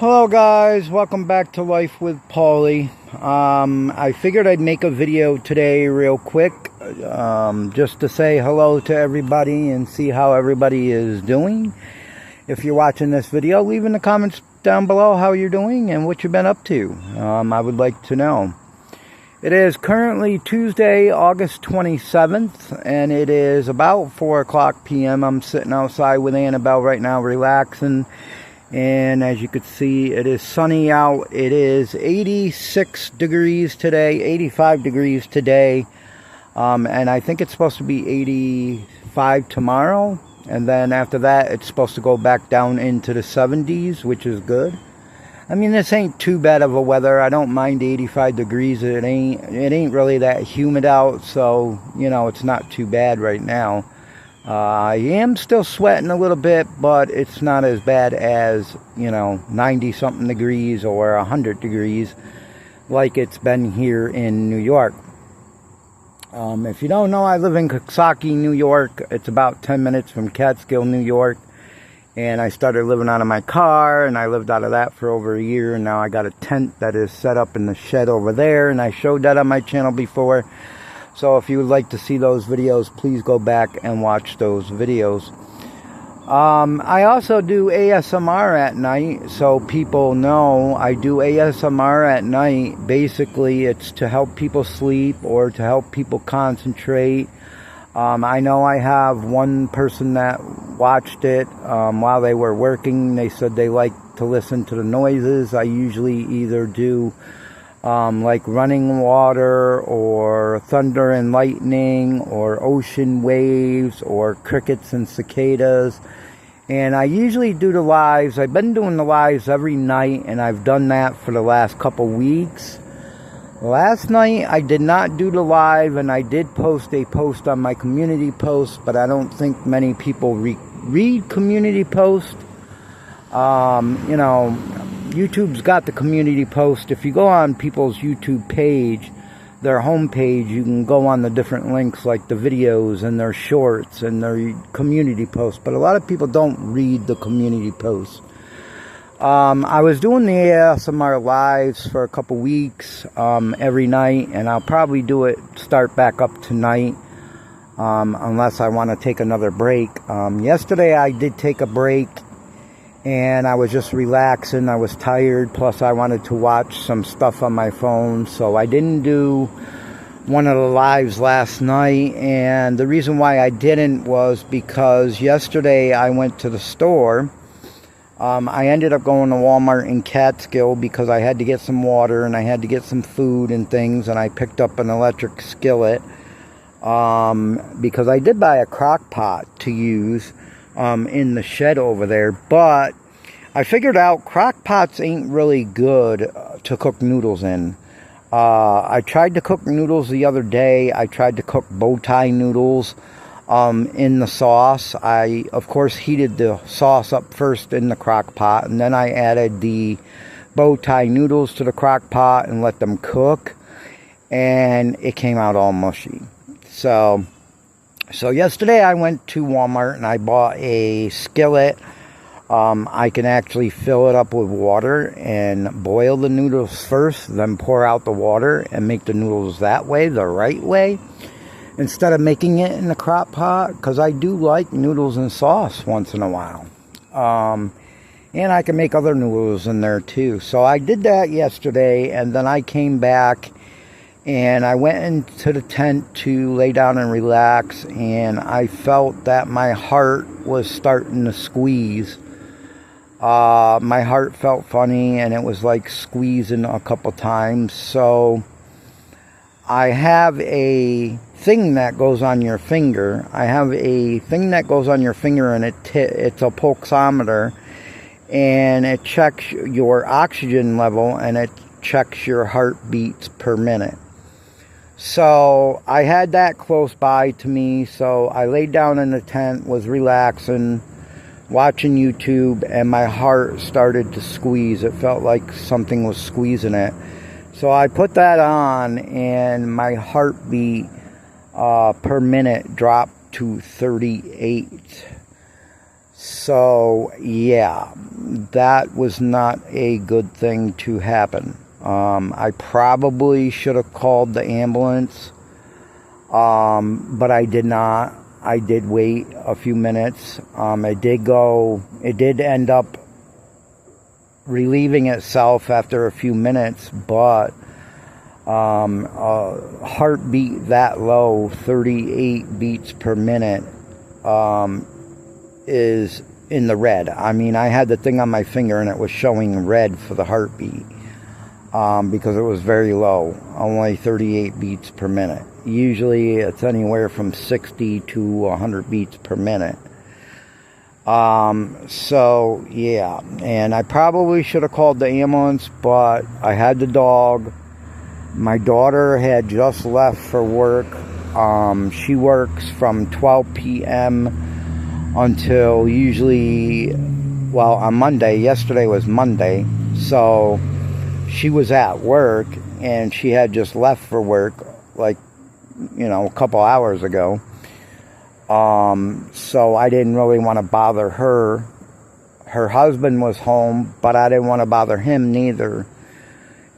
Hello guys, welcome back to Life with Paulie. I figured I'd make a video today real quick, just to say hello to everybody and see how everybody is doing. If you're watching this video, leave in the comments down below how you're doing and what you've been up to. I would like to know. It is currently Tuesday, August 27th, and it is about 4 o'clock p.m. I'm sitting outside with Annabelle right now, relaxing. And as you can see, it is sunny out. It is 86 degrees today, 85 degrees today. And I think it's supposed to be 85 tomorrow. And then after that, it's supposed to go back down into the 70s, which is good. I mean, this ain't too bad of a weather. I don't mind 85 degrees. It ain't really that humid out. So, you know, it's not too bad right now. I am still sweating a little bit, but it's not as bad as, 90-something degrees or 100 degrees like it's been here in New York. If you don't know, I live in Coxsackie, New York. It's about 10 minutes from Catskill, New York. And I started living out of my car, and I lived out of that for over a year. And now I got a tent that is set up in the shed over there, and I showed that on my channel before. So if you would like to see those videos, please go back and watch those videos. I also do ASMR at night, so people know I do ASMR at night. Basically, it's to help people sleep or to help people concentrate. I know I have one person that watched it while they were working. They said they like to listen to the noises. I usually either do like running water or thunder and lightning or ocean waves or crickets and cicadas. And I usually do the lives. I've been doing the lives every night, and I've done that for the last couple weeks. Last night I did not do the live, and I did post a post on my community post, but I don't think many people read community post. YouTube's got the community post. If you go on people's YouTube page, their homepage, you can go on the different links like the videos and their shorts and their community posts. But a lot of people don't read the community posts. I was doing the ASMR lives for a couple weeks every night, and I'll probably start back up tonight unless I want to take another break. Yesterday I did take a break, and I was just relaxing. I was tired, plus I wanted to watch some stuff on my phone, so I didn't do one of the lives last night. And the reason why I didn't was because yesterday I went to the store. I ended up going to Walmart in Catskill because I had to get some water and I had to get some food and things, and I picked up an electric skillet because I did buy a crock pot to use in the shed over there. But I figured out crock pots ain't really good to cook noodles in. I tried to cook noodles the other day. I tried to cook bow tie noodles in the sauce. I, of course, heated the sauce up first in the crock pot, and then I added the bow tie noodles to the crock pot and let them cook, and it came out all mushy. So yesterday I went to Walmart and I bought a skillet. I can actually fill it up with water and boil the noodles first, then pour out the water and make the noodles that way, the right way, instead of making it in the crock pot, because I do like noodles and sauce once in a while. And I can make other noodles in there too. So I did that yesterday, and then I came back and I went into the tent to lay down and relax, and I felt that my heart was starting to squeeze. My heart felt funny, and it was like squeezing a couple times. So I have a thing that goes on your finger. And it's a pulsometer, and it checks your oxygen level, and it checks your heartbeats per minute. So I had that close by to me, so I laid down in the tent, was relaxing, watching YouTube, and my heart started to squeeze. It felt like something was squeezing it. So I put that on, and my heartbeat per minute dropped to 38. So, yeah, that was not a good thing to happen. I probably should have called the ambulance, but I did not. I did wait a few minutes. It did end up relieving itself after a few minutes, but a heartbeat that low, 38 beats per minute, is in the red. I mean, I had the thing on my finger and it was showing red for the heartbeat, because it was very low, only 38 beats per minute. Usually it's anywhere from 60 to 100 beats per minute. So yeah, and I probably should have called the ambulance, but I had the dog. My daughter had just left for work. She works from 12 p.m. until usually, well, on Monday. Yesterday was Monday, so she was at work and she had just left for work, like, a couple hours ago. So I didn't really want to bother her. Her husband was home, but I didn't want to bother him neither.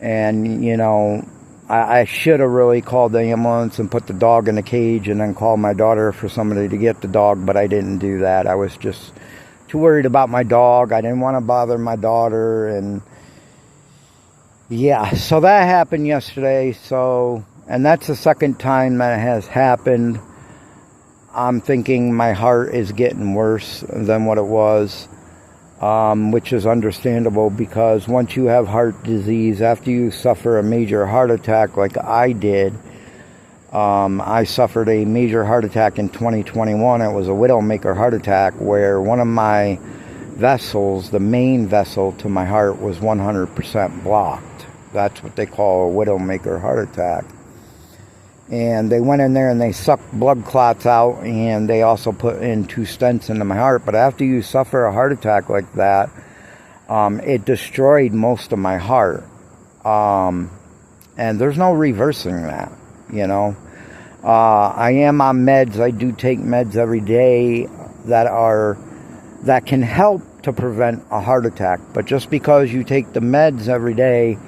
And, I should have really called the ambulance and put the dog in the cage and then called my daughter for somebody to get the dog, but I didn't do that. I was just too worried about my dog. I didn't want to bother my daughter, and yeah, so that happened yesterday. And that's the second time that has happened. I'm thinking my heart is getting worse than what it was. Which is understandable, because once you have heart disease, after you suffer a major heart attack like I did, I suffered a major heart attack in 2021. It was a widowmaker heart attack where one of my vessels, the main vessel to my heart, was 100% blocked. That's what they call a widowmaker heart attack. And they went in there and they sucked blood clots out, and they also put in 2 stents into my heart. But after you suffer a heart attack like that, it destroyed most of my heart. And there's no reversing that, I am on meds. I do take meds every day that can help to prevent a heart attack. But just because you take the meds every day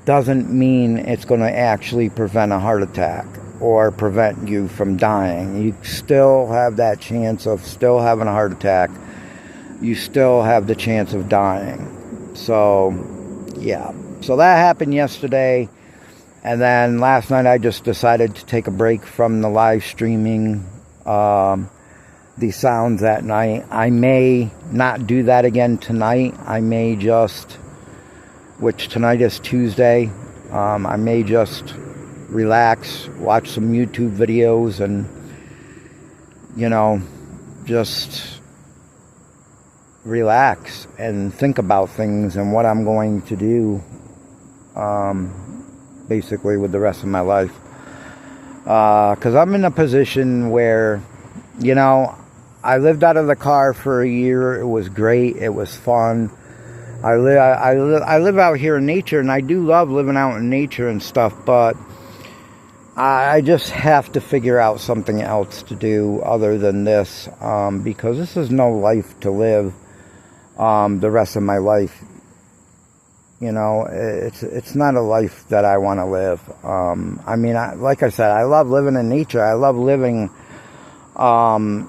doesn't mean it's going to actually prevent a heart attack or prevent you from dying. You still have that chance of still having a heart attack. You still have the chance of dying. So, yeah. So that happened yesterday. And then last night I just decided to take a break from the live streaming these sounds at night. I may not do that again tonight. I may just, which tonight is Tuesday, I may just relax, watch some YouTube videos, and, just relax and think about things and what I'm going to do, basically, with the rest of my life. Because I'm in a position where, I lived out of the car for a year. It was great. It was fun. I live out here in nature, and I do love living out in nature and stuff, but I just have to figure out something else to do other than this, because this is no life to live the rest of my life. It's not a life that I want to live. I mean, like I said, I love living in nature. I love living, out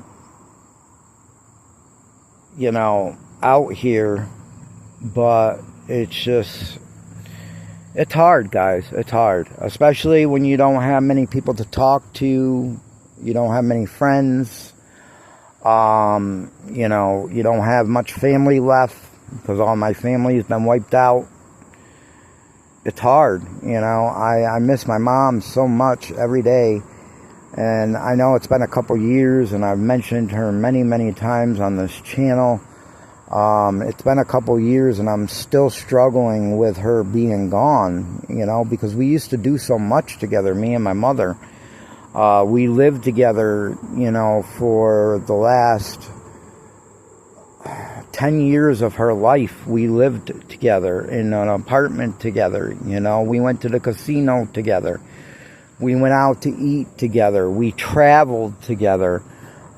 here. But it's hard, guys. It's hard. Especially when you don't have many people to talk to. You don't have many friends. You don't have much family left, because all my family has been wiped out. It's hard. I miss my mom so much every day. And I know it's been a couple years, and I've mentioned her many, many times on this channel. It's been a couple years, and I'm still struggling with her being gone, because we used to do so much together, me and my mother. We lived together, for the last 10 years of her life. We lived together in an apartment together, We went to the casino together. We went out to eat together. We traveled together.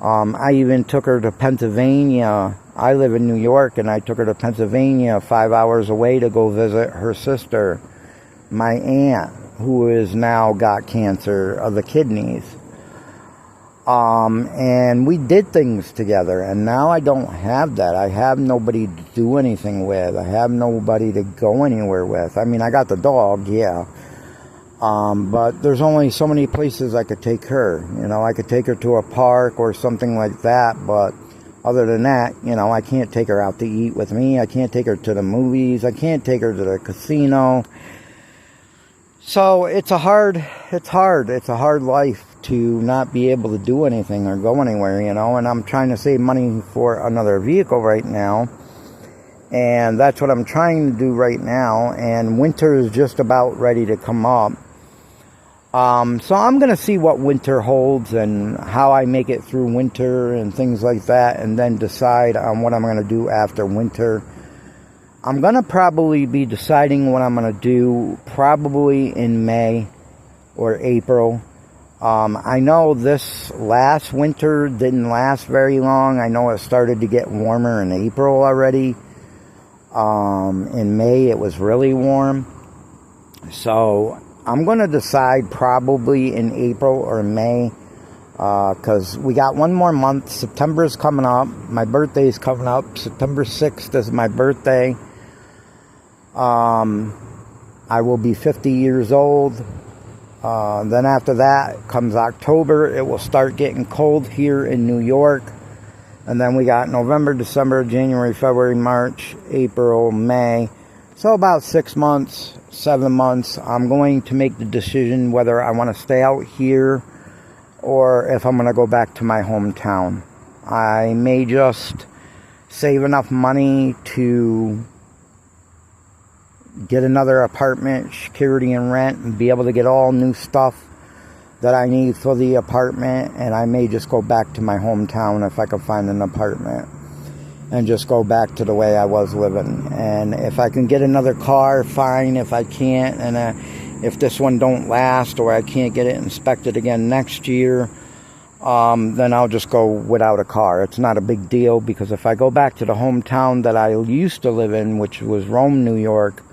I even took her to Pennsylvania. I live in New York, and I took her to Pennsylvania 5 hours away to go visit her sister, my aunt, who has now got cancer of the kidneys. And we did things together, and now I don't have that. I have nobody to do anything with. I have nobody to go anywhere with. I mean, I got the dog, yeah. But there's only so many places I could take her. You know, I could take her to a park or something like that, but other than that, you know, I can't take her out to eat with me. I can't take her to the movies. I can't take her to the casino. So it's a hard life to not be able to do anything or go anywhere, you know, and I'm trying to save money for another vehicle right now. And that's what I'm trying to do right now. And winter is just about ready to come up. So I'm going to see what winter holds and how I make it through winter and things like that, and then decide on what I'm going to do after winter. I'm going to probably be deciding what I'm going to do probably in May or April. I know this last winter didn't last very long. I know it started to get warmer in April already. In May it was really warm. So I'm going to decide probably in April or May, because we got one more month. September's coming up. My birthday's coming up. September 6th is my birthday. I will be 50 years old. Then after that comes October. It will start getting cold here in New York. And then we got November, December, January, February, March, April, May. So about 6 months, 7 months. I'm going to make the decision whether I want to stay out here or if I'm going to go back to my hometown. I may just save enough money to get another apartment, security and rent, and be able to get all new stuff that I need for the apartment, and I may just go back to my hometown if I can find an apartment and just go back to the way I was living. And if I can get another car, fine. If I can't, and if this one don't last or I can't get it inspected again next year, then I'll just go without a car. It's not a big deal, because if I go back to the hometown that I used to live in, which was Rome, New York,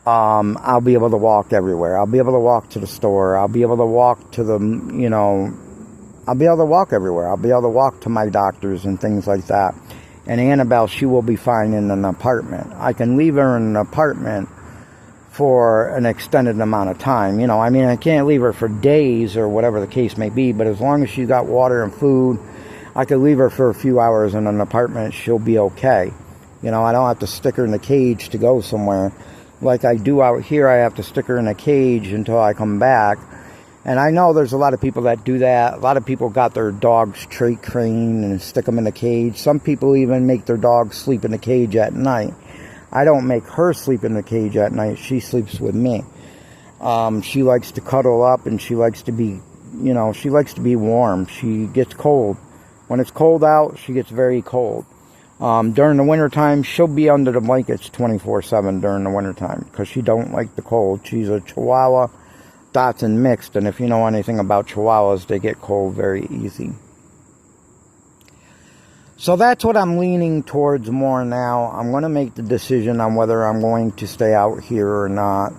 I'll be able to walk everywhere. I'll be able to walk to the store. I'll be able to walk to the, you know, I'll be able to walk everywhere. I'll be able to walk to my doctors and things like that. And Annabelle, she will be fine in an apartment. I can leave her in an apartment for an extended amount of time. You know, I mean, I can't leave her for days or whatever the case may be, but as long as she's got water and food, I could leave her for a few hours in an apartment. She'll be okay. You know, I don't have to stick her in a cage to go somewhere. Like I do out here, I have to stick her in a cage until I come back. And I know there's a lot of people that do that. A lot of people got their dogs trait trained and stick them in a cage. Some people even make their dogs sleep in the cage at night. I don't make her sleep in the cage at night. She sleeps with me. She likes to cuddle up, and she likes to be, you know, she likes to be warm. She gets cold. When it's cold out, she gets very cold. During the wintertime, she'll be under the blankets 24/7 during the wintertime, because she don't like the cold. She's a Chihuahua Dotson mixed, and if you know anything about Chihuahuas, they get cold very easy. So that's what I'm leaning towards more now. I'm going to make the decision on whether I'm going to stay out here or not,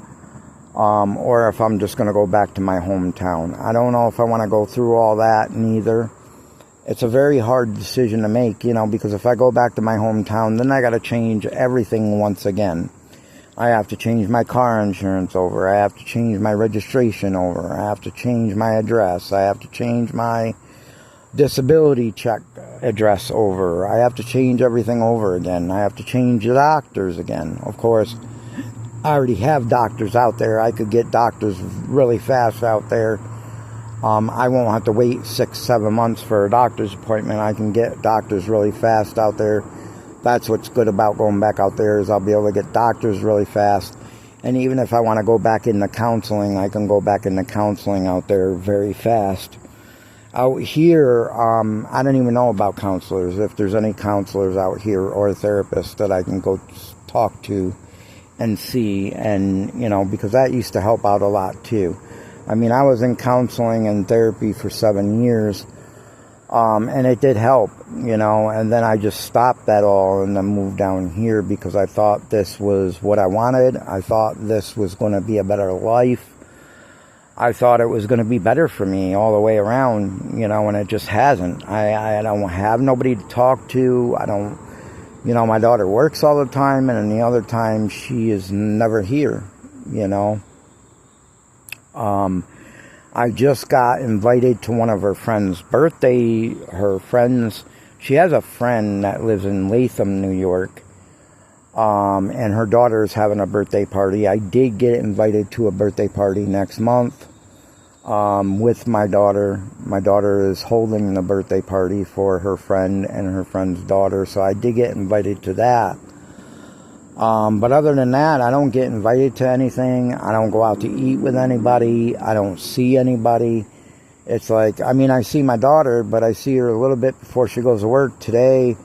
or if I'm just going to go back to my hometown. I don't know if I want to go through all that neither. It's a very hard decision to make, you know, because if I go back to my hometown, then I got to change everything once again. I have to change my car insurance over. I have to change my registration over. I have to change my address. I have to change my disability check address over. I have to change everything over again. I have to change the doctors again. Of course, I already have doctors out there. I could get doctors really fast out there. I won't have to wait 6-7 months for a doctor's appointment. I can get doctors really fast out there. That's what's good about going back out there, is I'll be able to get doctors really fast. And even if I want to go back into counseling, I can go back into counseling out there very fast. Out here, I don't even know about counselors, if there's any counselors out here or therapists that I can go talk to and see. And, you know, because that used to help out a lot too. I mean, I was in counseling and therapy for 7 years. And it did help, you know, and then I just stopped that all and then moved down here because I thought this was what I wanted. I thought this was going to be a better life. I thought it was going to be better for me all the way around, you know, and it just hasn't. I don't have nobody to talk to. I don't, you know, my daughter works all the time, and then the other time she is never here, you know. I just got invited to one of her friends' birthday. She has a friend that lives in Latham, New York. And her daughter is having a birthday party. I did get invited to a birthday party next month with my daughter. My daughter is holding the birthday party for her friend and her friend's daughter, so I did get invited to that. But other than that, I don't get invited to anything. I don't go out to eat with anybody. I don't see anybody. It's like, I mean, I see my daughter, but I see her a little bit before she goes to work. Today,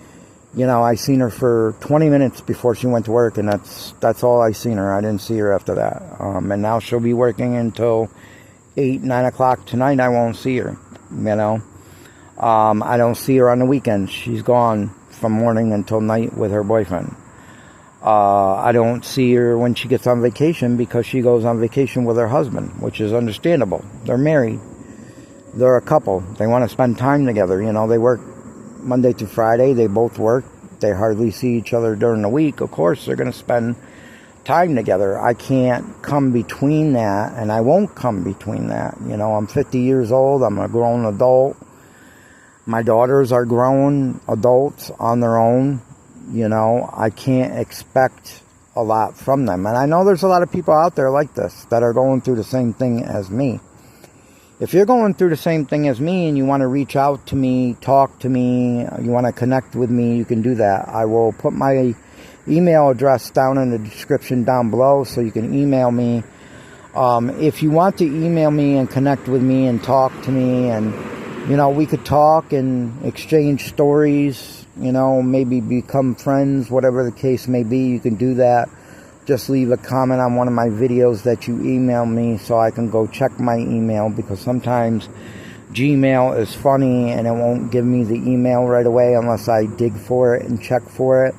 you know, I seen her for 20 minutes before she went to work, and that's all I seen her. I didn't see her after that. And now she'll be working until 8, 9 o'clock tonight. I won't see her, you know. I don't see her on the weekends. She's gone from morning until night with her boyfriend. I don't see her when she gets on vacation because she goes on vacation with her husband, which is understandable. They're married. They're a couple. They want to spend time together. You know, they work Monday through Friday. They both work. They hardly see each other during the week. Of course, they're going to spend time together. I can't come between that, and I won't come between that. You know, I'm 50 years old. I'm a grown adult. My daughters are grown adults on their own. You know, I can't expect a lot from them. And I know there's a lot of people out there like this that are going through the same thing as me. If you're going through the same thing as me and you want to reach out to me, talk to me, you want to connect with me, you can do that. I will put my email address down in the description down below so you can email me. If you want to email me and connect with me and talk to me, and, you know, we could talk and exchange stories, you know, maybe become friends, whatever the case may be, you can do that. Just leave a comment on one of my videos that you email me so I can go check my email, because sometimes Gmail is funny and it won't give me the email right away unless I dig for it and check for it.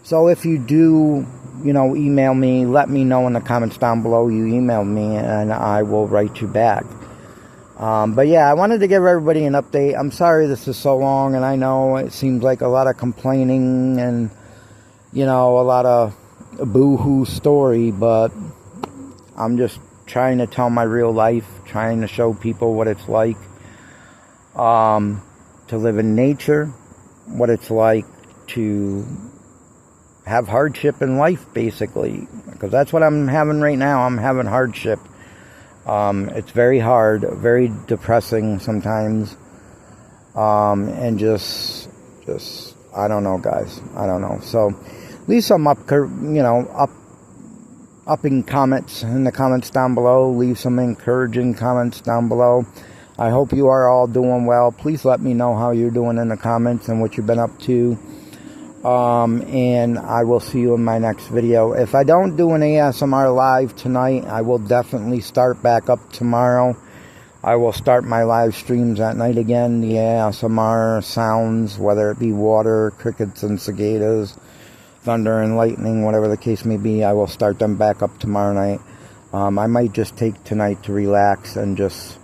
So if you do, you know, email me, let me know in the comments down below you emailed me, and I will write you back. But yeah, I wanted to give everybody an update. I'm sorry this is so long, and I know it seems like a lot of complaining and, you know, a lot of boo-hoo story, but I'm just trying to tell my real life, trying to show people what it's like to live in nature, what it's like to have hardship in life, basically, because that's what I'm having right now. I'm having hardship. It's very hard, very depressing sometimes, and just I don't know, guys. I don't know. So leave some upping comments in the comments down below. Leave some encouraging comments down below. I hope you are all doing well. Please let me know how you're doing in the comments and what you've been up to. And I will see you in my next video. If I don't do an ASMR live tonight, I will definitely start back up tomorrow. I will start my live streams at night again. The ASMR sounds, whether it be water, crickets and cicadas, thunder and lightning, whatever the case may be, I will start them back up tomorrow night. I might just take tonight to relax and just,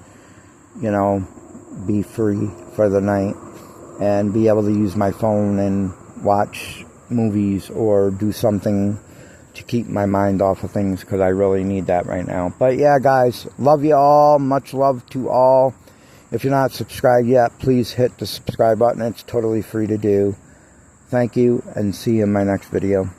you know, be free for the night and be able to use my phone and watch movies or do something to keep my mind off of things, because I really need that right now. But yeah, guys, love you all. Much love to all. If you're not subscribed yet, please hit the subscribe button. It's totally free to do. Thank you, and see you in my next video.